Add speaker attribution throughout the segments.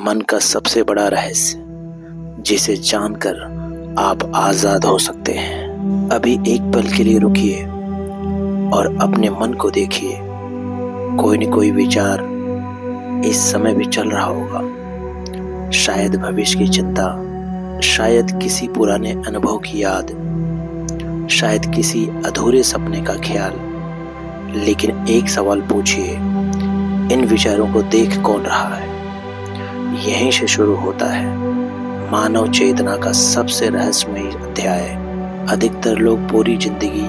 Speaker 1: मन का सबसे बड़ा रहस्य जिसे जानकर आप आजाद हो सकते हैं। अभी एक पल के लिए रुकिए और अपने मन को देखिए। कोई न कोई विचार इस समय भी चल रहा होगा। शायद भविष्य की चिंता, शायद किसी पुराने अनुभव की याद, शायद किसी अधूरे सपने का ख्याल। लेकिन एक सवाल पूछिए, इन विचारों को देख कौन रहा है? यहीं से शुरू होता है मानव चेतना का सबसे रहस्यमयी अध्याय। अधिकतर लोग पूरी जिंदगी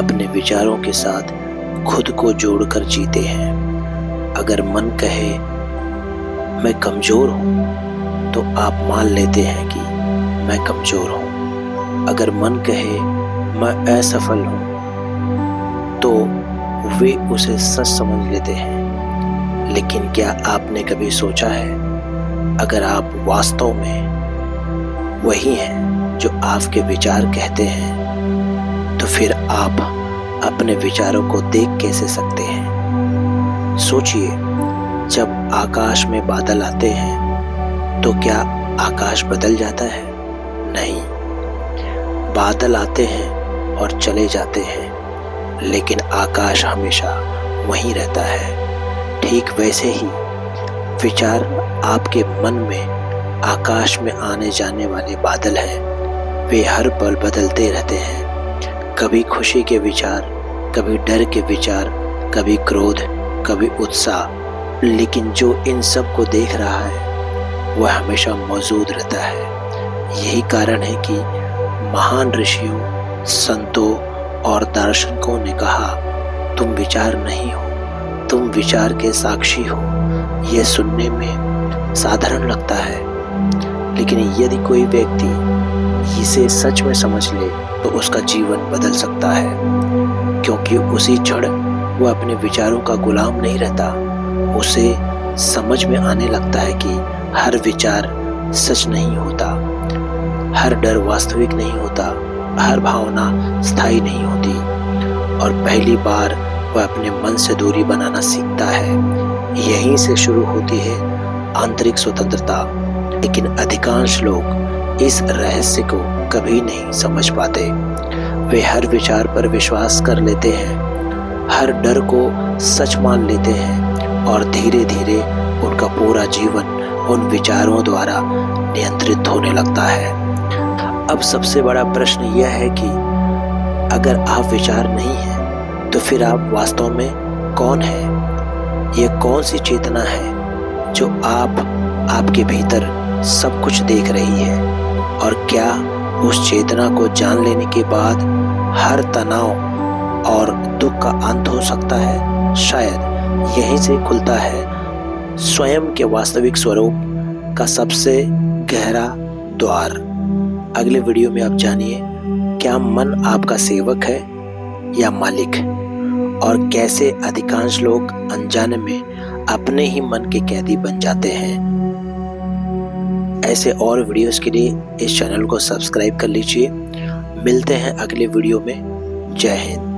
Speaker 1: अपने विचारों के साथ खुद को जोड़कर जीते हैं। अगर मन कहे मैं कमजोर हूं, तो आप मान लेते हैं कि मैं कमजोर हूं। अगर मन कहे मैं असफल हूं, तो वे उसे सच समझ लेते हैं। लेकिन क्या आपने कभी सोचा है, अगर आप वास्तव में वही हैं जो आपके विचार कहते हैं, तो फिर आप अपने विचारों को देख कैसे सकते हैं? सोचिए, जब आकाश में बादल आते हैं तो क्या आकाश बदल जाता है? नहीं, बादल आते हैं और चले जाते हैं, लेकिन आकाश हमेशा वहीं रहता है। ठीक वैसे ही विचार आपके मन में आकाश में आने जाने वाले बादल हैं। वे हर पल बदलते रहते हैं। कभी खुशी के विचार, कभी डर के विचार, कभी क्रोध, कभी उत्साह। लेकिन जो इन सब को देख रहा है वह हमेशा मौजूद रहता है। यही कारण है कि महान ऋषियों, संतों और दार्शनिकों ने कहा, तुम विचार नहीं हो, तुम विचार के साक्षी हो। यह सुनने में साधारण लगता है, लेकिन यदि कोई व्यक्ति इसे सच में समझ ले तो उसका जीवन बदल सकता है, क्योंकि उसी क्षण वह अपने विचारों का गुलाम नहीं रहता। उसे समझ में आने लगता है कि हर विचार सच नहीं होता, हर डर वास्तविक नहीं होता, हर भावना स्थायी नहीं होती। और पहली बार वह अपने मन से दूरी बनाना सीखता है। यहीं से शुरू होती है आंतरिक स्वतंत्रता। लेकिन अधिकांश लोग इस रहस्य को कभी नहीं समझ पाते। वे हर विचार पर विश्वास कर लेते हैं, हर डर को सच मान लेते हैं और धीरे धीरे उनका पूरा जीवन उन विचारों द्वारा नियंत्रित होने लगता है। अब सबसे बड़ा प्रश्न यह है कि अगर आप विचार नहीं हैं, तो फिर आप वास्तव में कौन हैं? ये कौन सी चेतना है जो आपके भीतर सब कुछ देख रही है? और क्या उस चेतना को जान लेने के बाद हर तनाव और दुख का अंत हो सकता है? शायद यहीं से खुलता है स्वयं के वास्तविक स्वरूप का सबसे गहरा द्वार। अगले वीडियो में आप जानिए, क्या मन आपका सेवक है या मालिक, और कैसे अधिकांश लोग अनजाने में अपने ही मन के कैदी बन जाते हैं। ऐसे और वीडियोस के लिए इस चैनल को सब्सक्राइब कर लीजिए। मिलते हैं अगले वीडियो में। जय हिंद।